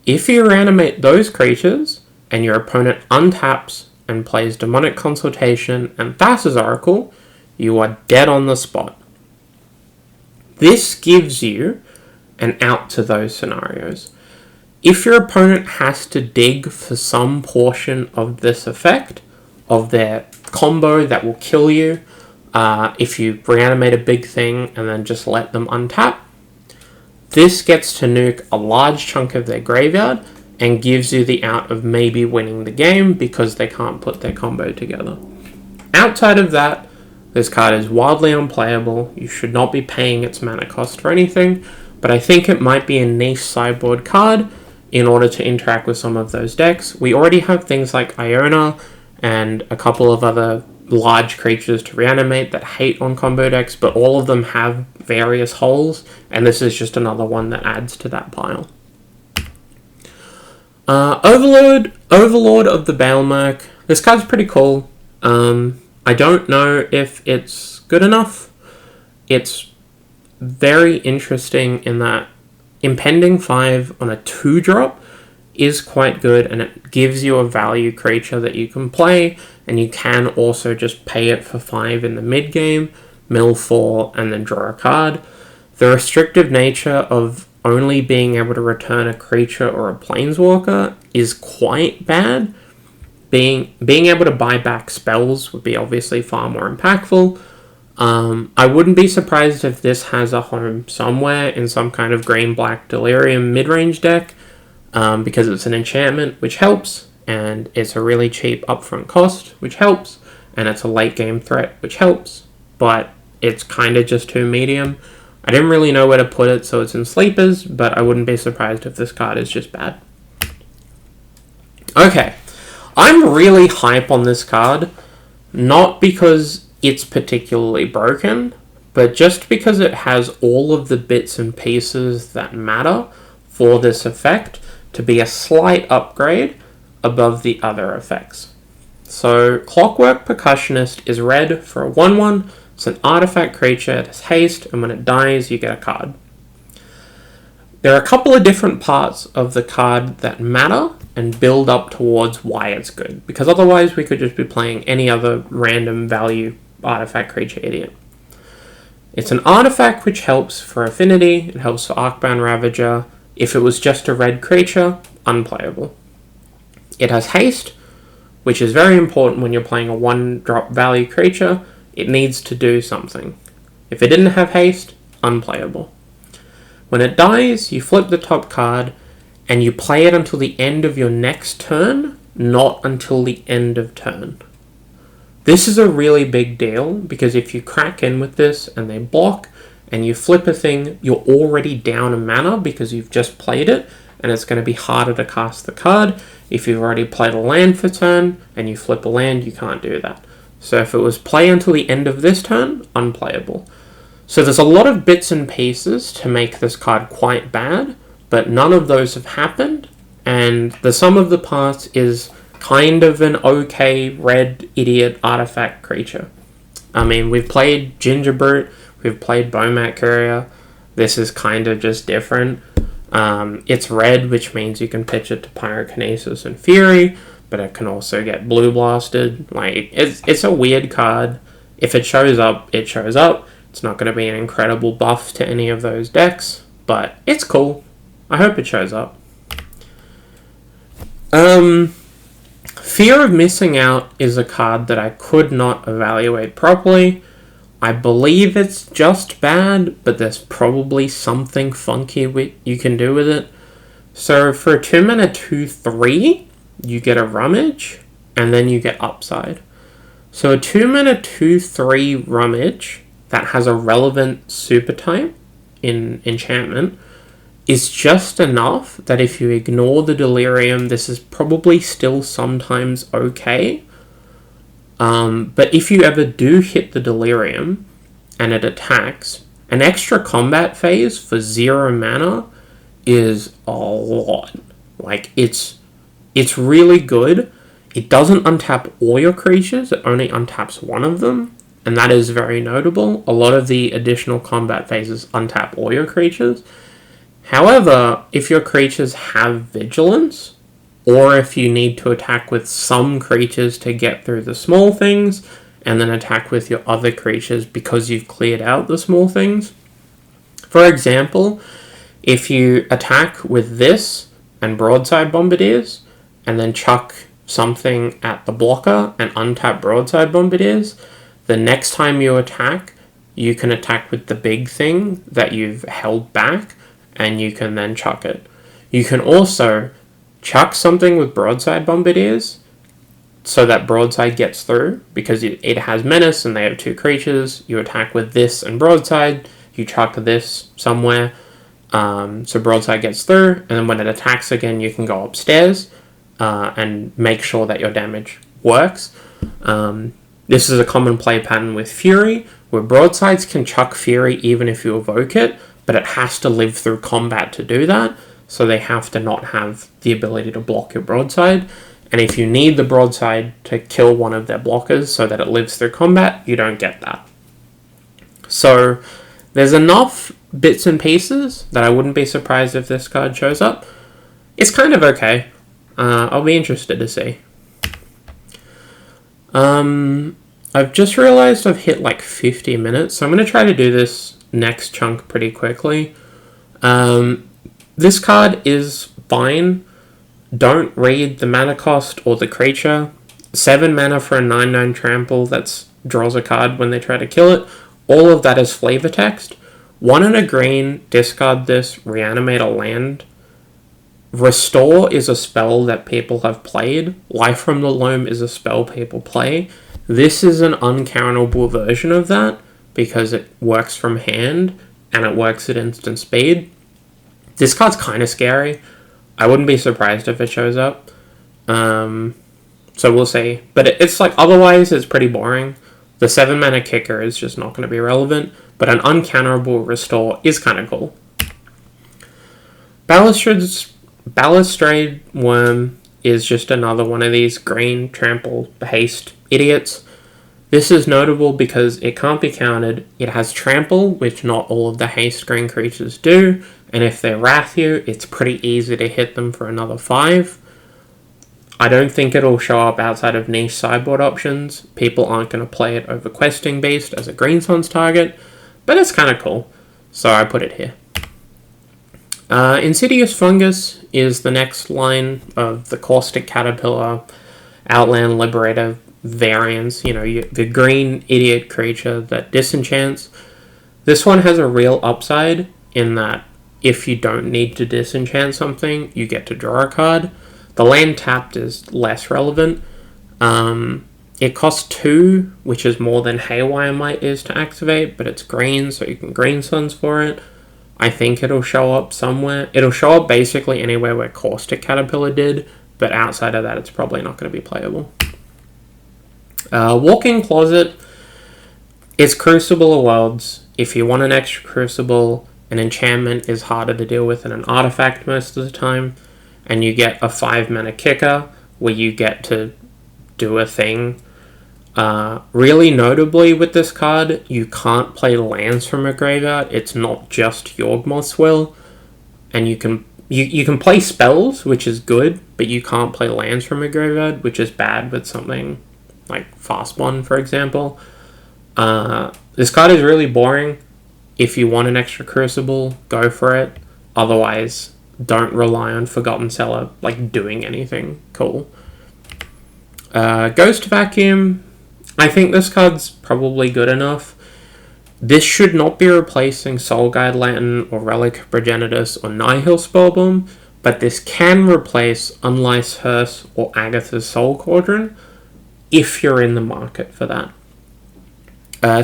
If you reanimate those creatures, and your opponent untaps and plays Demonic Consultation and Thassa's Oracle, you are dead on the spot. This gives you an out to those scenarios. If your opponent has to dig for some portion of this effect, of their combo that will kill you, if you reanimate a big thing and then just let them untap, this gets to nuke a large chunk of their graveyard and gives you the out of maybe winning the game because they can't put their combo together. Outside of that, this card is wildly unplayable. You should not be paying its mana cost for anything, but I think it might be a niche sideboard card in order to interact with some of those decks. We already have things like Iona and a couple of other large creatures to reanimate that hate on combo decks, but all of them have various holes, and this is just another one that adds to that pile. Overlord of the Baalmark. This card's pretty cool. I don't know if it's good enough. It's very interesting in that Impending 5 on a 2-drop is quite good, and it gives you a value creature that you can play, and you can also just pay it for 5 in the mid-game, mill 4, and then draw a card. The restrictive nature of only being able to return a creature or a planeswalker is quite bad. Being able to buy back spells would be obviously far more impactful. I wouldn't be surprised if this has a home somewhere in some kind of green-black Delirium mid-range deck, because it's an enchantment, which helps, and it's a really cheap upfront cost, which helps, and it's a late-game threat, which helps, but it's kind of just too medium. I didn't really know where to put it, so it's in sleepers, but I wouldn't be surprised if this card is just bad. Okay, I'm really hype on this card, not because it's particularly broken, but just because it has all of the bits and pieces that matter for this effect to be a slight upgrade above the other effects. So, Clockwork Percussionist is red for a 1/1. It's an artifact creature, it has haste, and when it dies, you get a card. There are a couple of different parts of the card that matter and build up towards why it's good, because otherwise we could just be playing any other random value artifact creature idiot. It's an artifact which helps for affinity, it helps for Arcbound Ravager. If it was just a red creature, unplayable. It has haste, which is very important when you're playing a 1-drop value creature. It needs to do something. If it didn't have haste, unplayable. When it dies, you flip the top card, and you play it until the end of your next turn, not until the end of turn. This is a really big deal, because if you crack in with this and they block, and you flip a thing, you're already down a mana because you've just played it, and it's going to be harder to cast the card. If you've already played a land for turn, and you flip a land, you can't do that. So if it was play until the end of this turn, unplayable. So there's a lot of bits and pieces to make this card quite bad, but none of those have happened, and the sum of the parts is kind of an okay red idiot artifact creature. I mean, we've played Gingerbrute, we've played Baalmark Courier. This is kind of just different. It's red, which means you can pitch it to Pyrokinesis and Fury, but it can also get blue blasted. Like, it's a weird card. If it shows up, it shows up. It's not going to be an incredible buff to any of those decks, but it's cool. I hope it shows up. Fear of Missing Out is a card that I could not evaluate properly. I believe it's just bad, but there's probably something funky you can do with it. So for a 2-mana 2/3, you get a Rummage, and then you get Upside. So a 2-mana 2/3 Rummage that has a relevant super type in enchantment is just enough that if you ignore the Delirium, this is probably still sometimes okay. But if you ever do hit the Delirium and it attacks, an extra combat phase for 0 mana is a lot. Like, it's really good. It doesn't untap all your creatures, it only untaps one of them, and that is very notable. A lot of the additional combat phases untap all your creatures. However, if your creatures have Vigilance, or if you need to attack with some creatures to get through the small things, and then attack with your other creatures because you've cleared out the small things. For example, if you attack with this and Broadside Bombardiers, and then chuck something at the blocker and untap Broadside Bombardiers, the next time you attack, you can attack with the big thing that you've held back, and you can then chuck it. You can also chuck something with Broadside Bombardiers so that Broadside gets through, because it has Menace and they have 2 creatures. You attack with this and Broadside, you chuck this somewhere, so Broadside gets through, and then when it attacks again, you can go upstairs and make sure that your damage works. This is a common play pattern with Fury, where Broadsides can chuck Fury even if you evoke it, but it has to live through combat to do that. so they have to not have the ability to block your broadside. And if you need the broadside to kill one of their blockers so that it lives through combat, you don't get that. So there's enough bits and pieces that I wouldn't be surprised if this card shows up. It's kind of okay. I'll be interested to see. I've just realized I've hit like 50 minutes, so I'm going to try to do this next chunk pretty quickly. This card is fine. Don't read the mana cost or the creature. 7 mana for a 9/9 trample that draws a card when they try to kill it. All of that is flavor text. 1 and a green, discard this, reanimate a land. Restore is a spell that people have played. Life from the Loam is a spell people play. This is an uncountable version of that because it works from hand and it works at instant speed. This card's kind of scary. I wouldn't be surprised if it shows up. So we'll see. But it's like, otherwise it's pretty boring. The 7 mana kicker is just not going to be relevant, but an Uncounterable Restore is kind of cool. Ballast Worm is just another one of these green trample haste idiots. This is notable because it can't be countered. It has trample, which not all of the haste green creatures do, and if they wrath you, it's pretty easy to hit them for another 5. I don't think it'll show up outside of niche sideboard options. People aren't going to play it over Questing Beast as a Green Sun's target, but it's kind of cool, so I put it here. Insidious Fungus is the next line of the Caustic Caterpillar Outland Liberator variants. You know, the green idiot creature that disenchants. This one has a real upside in that if you don't need to disenchant something, you get to draw a card. The land tapped is less relevant. It costs 2, which is more than Haywire Might is to activate, but it's green, so you can Green Suns for it. I think it'll show up somewhere. It'll show up basically anywhere where Caustic Caterpillar did, but outside of that, it's probably not going to be playable. Walking Closet is Crucible of Worlds. If you want an extra Crucible, an enchantment is harder to deal with than an artifact most of the time, and you get a 5 mana kicker where you get to do a thing. Really notably with this card, you can't play lands from a graveyard. It's not just Yawgmoth's Will, and you can play spells, which is good, but you can't play lands from a graveyard, which is bad with something like Fast One, for example. This card is really boring. If you want an extra Crucible, go for it. Otherwise, don't rely on Forgotten Cellar like doing anything cool. Ghost Vacuum. I think this card's probably good enough. This should not be replacing Soul Guide Lantern or Relic Progenitus or Nihil Spellbomb, but this can replace Unliced Hearse or Agatha's Soul Cauldron if you're in the market for that.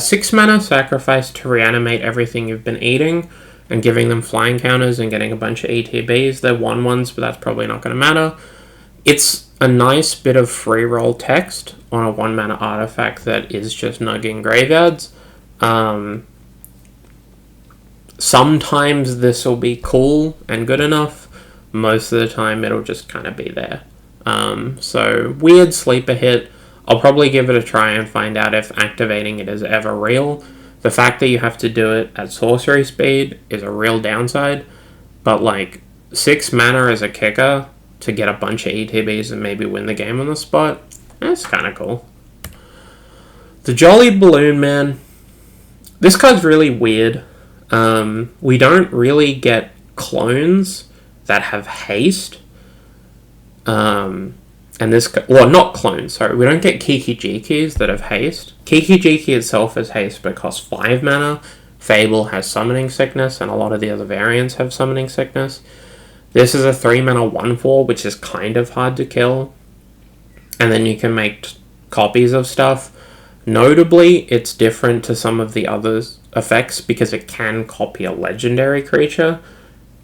6 mana sacrifice to reanimate everything you've been eating and giving them flying counters and getting a bunch of ETBs. They're 1/1s, but that's probably not going to matter. It's a nice bit of free roll text on a 1 mana artifact that is just nugging graveyards. Sometimes this will be cool and good enough. Most of the time it'll just kind of be there. So weird sleeper hit. I'll probably give it a try and find out if activating it is ever real. The fact that you have to do it at sorcery speed is a real downside, but like 6 mana as a kicker to get a bunch of ETBs and maybe win the game on the spot, that's kind of cool. The Jolly Balloon Man. This card's really weird. We don't really get clones that have haste. And this, well, not clones, sorry. We don't get Kiki-Jikis that have haste. Kiki-Jiki itself has haste but costs 5 mana. Fable has Summoning Sickness, and a lot of the other variants have Summoning Sickness. This is a 3 mana 1/4, which is kind of hard to kill. And then you can make copies of stuff. Notably, it's different to some of the other effects because it can copy a legendary creature.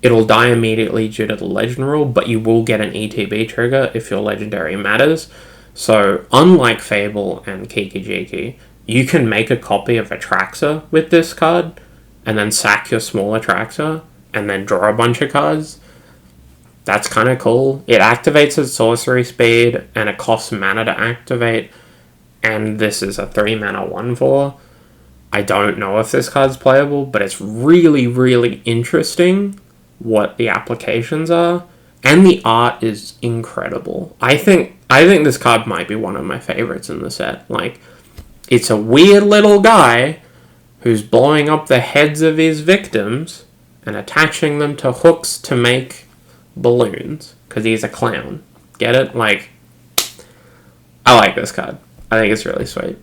It'll die immediately due to the legend rule, but you will get an ETB trigger if your legendary matters. So, unlike Fable and Kiki-Jiki, you can make a copy of Atraxa with this card, and then sack your small Atraxa, and then draw a bunch of cards. That's kind of cool. It activates at sorcery speed, and it costs mana to activate, and this is a 3 mana 1/4. I don't know if this card's playable, but it's really, really interesting what the applications are, and the art is incredible. I think this card might be one of my favorites in the set. Like, it's a weird little guy who's blowing up the heads of his victims and attaching them to hooks to make balloons, because he's a clown. Get it? Like, I like this card. I think it's really sweet.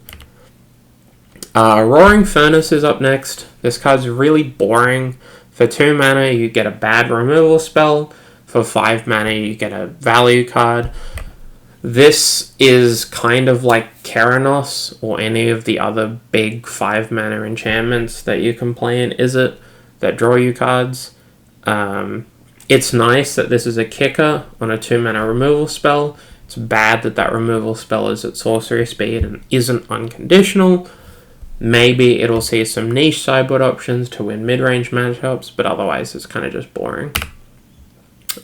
Roaring Furnace is up next. This card's really boring. For 2 mana, you get a bad removal spell. For 5 mana, you get a value card. This is kind of like Keranos or any of the other big 5 mana enchantments that you can play in, is it? That draw you cards. It's nice that this is a kicker on a 2 mana removal spell. It's bad that that removal spell is at sorcery speed and isn't unconditional. Maybe it'll see some niche sideboard options to win mid-range matchups, but otherwise it's kind of just boring.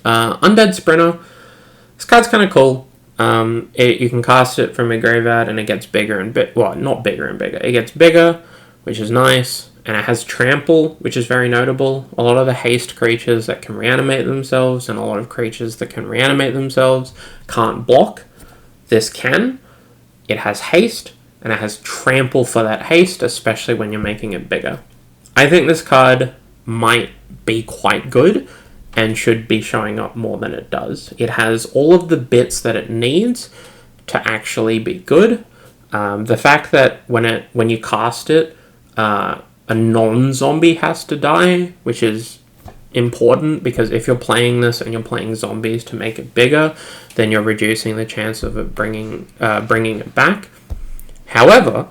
Undead Sprinter. This card's kind of cool. You can cast it from a graveyard and it gets bigger and not bigger and bigger. It gets bigger, which is nice, and it has Trample, which is very notable. A lot of the haste creatures that can reanimate themselves and a lot of creatures that can reanimate themselves can't block. This can. It has haste, and it has Trample for that haste, especially when you're making it bigger. I think this card might be quite good and should be showing up more than it does. It has all of the bits that it needs to actually be good. The fact that when you cast it, a non-zombie has to die, which is important, because if you're playing this and you're playing zombies to make it bigger, then you're reducing the chance of it bringing it back. However,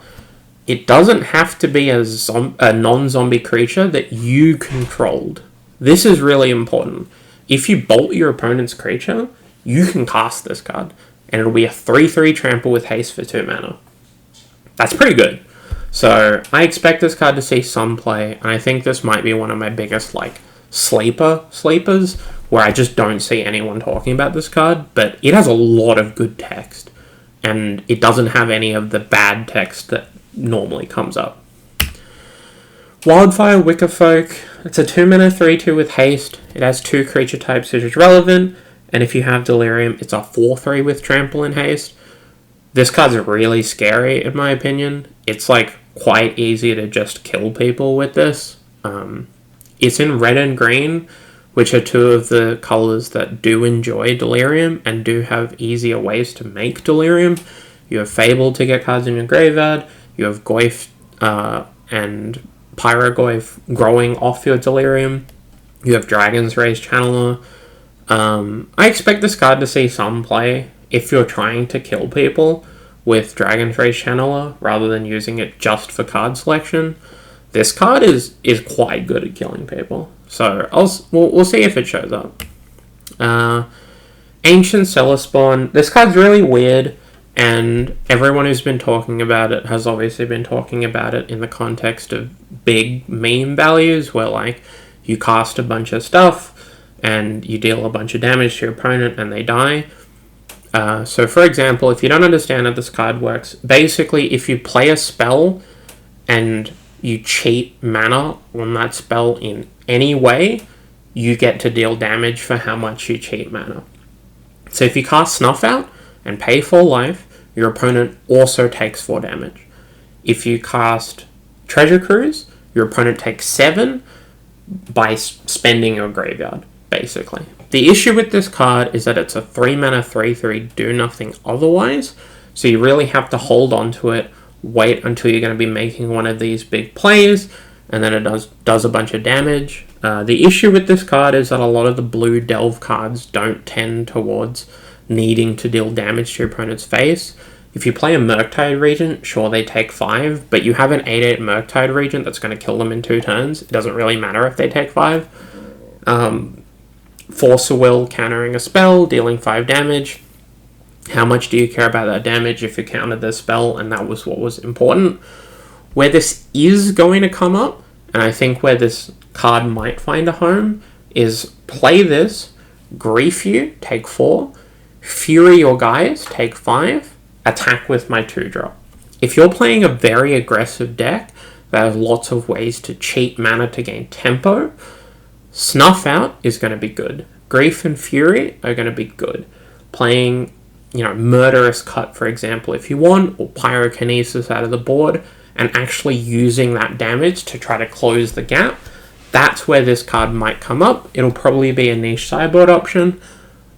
it doesn't have to be a non-zombie creature that you controlled. This is really important. If you bolt your opponent's creature, you can cast this card, and it'll be a 3/3 trample with haste for 2 mana. That's pretty good. So I expect this card to see some play, and I think this might be one of my biggest sleepers, where I just don't see anyone talking about this card, but it has a lot of good text, and it doesn't have any of the bad text that normally comes up. Wildfire Wickerfolk. It's a 2 mana 3/2 with haste. It has 2 creature types which is relevant, and if you have Delirium, it's a 4/3 with trample and haste. This card's really scary in my opinion. It's like quite easy to just kill people with this. It's in red and green, which are 2 of the colors that do enjoy Delirium and do have easier ways to make Delirium. You have Fable to get cards in your graveyard. You have Goyf and Pyrogoyf growing off your Delirium. You have Dragon's Rage Channeler. I expect this card to see some play if you're trying to kill people with Dragon's Rage Channeler rather than using it just for card selection. This card is quite good at killing people. So we'll see if it shows up. Ancient Celespawn. This card's really weird, and everyone who's been talking about it has obviously been talking about it in the context of big meme values, where like you cast a bunch of stuff and you deal a bunch of damage to your opponent and they die. So for example, if you don't understand how this card works, basically if you play a spell and you cheat mana on that spell in any way, you get to deal damage for how much you cheat mana. So if you cast Snuff Out and pay 4 life, your opponent also takes 4 damage. If you cast Treasure Cruise, your opponent takes 7 by spending your graveyard, basically. The issue with this card is that it's a 3 mana 3/3 do nothing otherwise, so you really have to hold on to it, wait until you're going to be making one of these big plays, and then it does a bunch of damage. The issue with this card is that a lot of the blue Delve cards don't tend towards needing to deal damage to your opponent's face. If you play a Murktide Regent, sure, they take 5, but you have an 8/8 Murktide Regent that's going to kill them in 2 turns. It doesn't really matter if they take 5. Force of Will, countering a spell, dealing 5 damage. How much do you care about that damage if you countered the spell? And that was what was important. Where this is going to come up, and I think where this card might find a home, is play this, Grief you, take 4. Fury your guys, take 5. Attack with my 2-drop. If you're playing a very aggressive deck that has lots of ways to cheat mana to gain tempo, Snuff Out is going to be good. Grief and Fury are going to be good. Playing, Murderous Cut, for example, if you want, or Pyrokinesis out of the board, and actually using that damage to try to close the gap, that's where this card might come up. It'll probably be a niche sideboard option,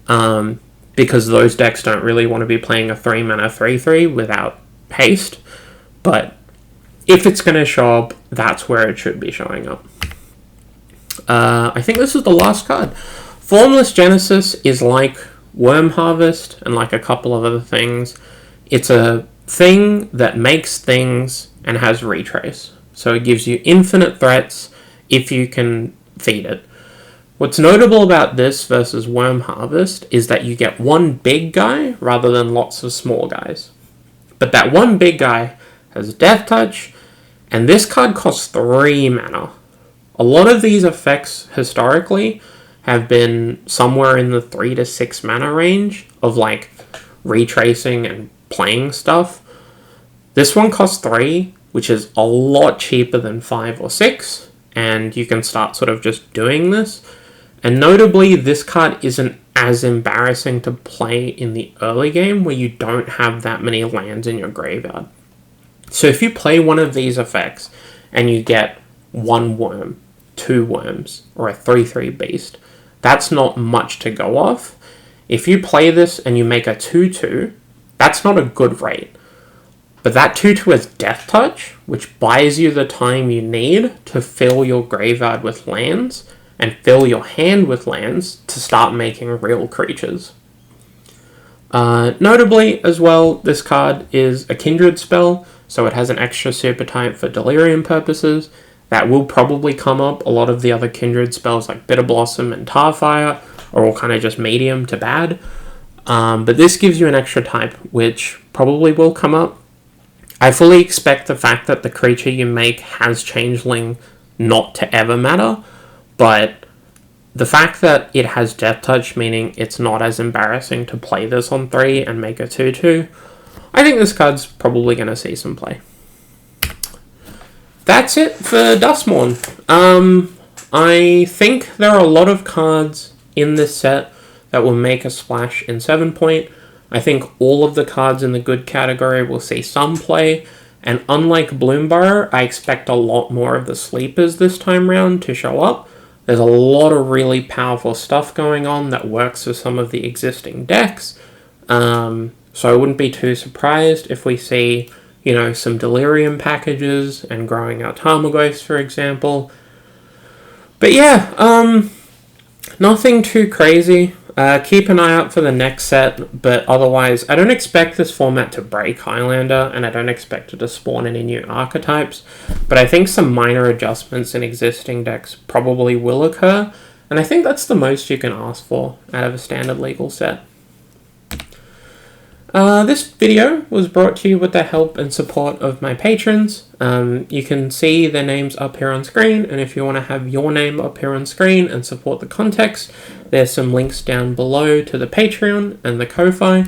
because those decks don't really want to be playing a 3-mana 3/3 without haste. But if it's going to show up, that's where it should be showing up. I think this is the last card. Formless Genesis is like Worm Harvest and like a couple of other things. It's a thing that makes things and has retrace. So it gives you infinite threats if you can feed it. What's notable about this versus Worm Harvest is that you get one big guy rather than lots of small guys. But that one big guy has Death Touch, and this card costs 3 mana. A lot of these effects historically have been somewhere in the 3 to 6 mana range of like retracing and playing stuff. This one costs 3, which is a lot cheaper than 5 or 6, and you can start sort of just doing this. And notably, this card isn't as embarrassing to play in the early game where you don't have that many lands in your graveyard. So if you play one of these effects and you get 1 worm, 2 worms, or a 3/3 beast, that's not much to go off. If you play this and you make a 2/2, that's not a good rate. But that 2/2 has Death Touch, which buys you the time you need to fill your graveyard with lands and fill your hand with lands to start making real creatures. Notably as well, this card is a Kindred spell, so it has an extra super type for Delirium purposes. That will probably come up. A lot of the other Kindred spells like Bitter Blossom and Tarfire are all kind of just medium to bad. But this gives you an extra type, which probably will come up. I fully expect the fact that the creature you make has Changeling not to ever matter, but the fact that it has Death Touch, meaning it's not as embarrassing to play this on 3 and make a 2/2, I think this card's probably going to see some play. That's it for Duskmourn. I think there are a lot of cards in this set that will make a splash in 7-point. I think all of the cards in the good category will see some play, and unlike Bloomburrow, I expect a lot more of the sleepers this time round to show up. There's a lot of really powerful stuff going on that works with some of the existing decks, so I wouldn't be too surprised if we see, some Delirium packages and growing out Tarmogoyfs, for example. But yeah, nothing too crazy. Keep an eye out for the next set, but otherwise, I don't expect this format to break Highlander, and I don't expect it to spawn any new archetypes, but I think some minor adjustments in existing decks probably will occur, and I think that's the most you can ask for out of a standard legal set. This video was brought to you with the help and support of my patrons. You can see their names up here on screen, and if you want to have your name up here on screen and support the context, there's some links down below to the Patreon and the Ko-Fi.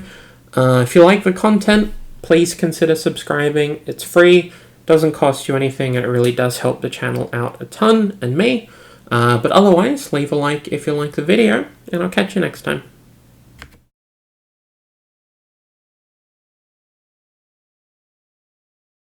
If you like the content, please consider subscribing. It's free, doesn't cost you anything, and it really does help the channel out a ton, and me. But otherwise, leave a like if you like the video, and I'll catch you next time.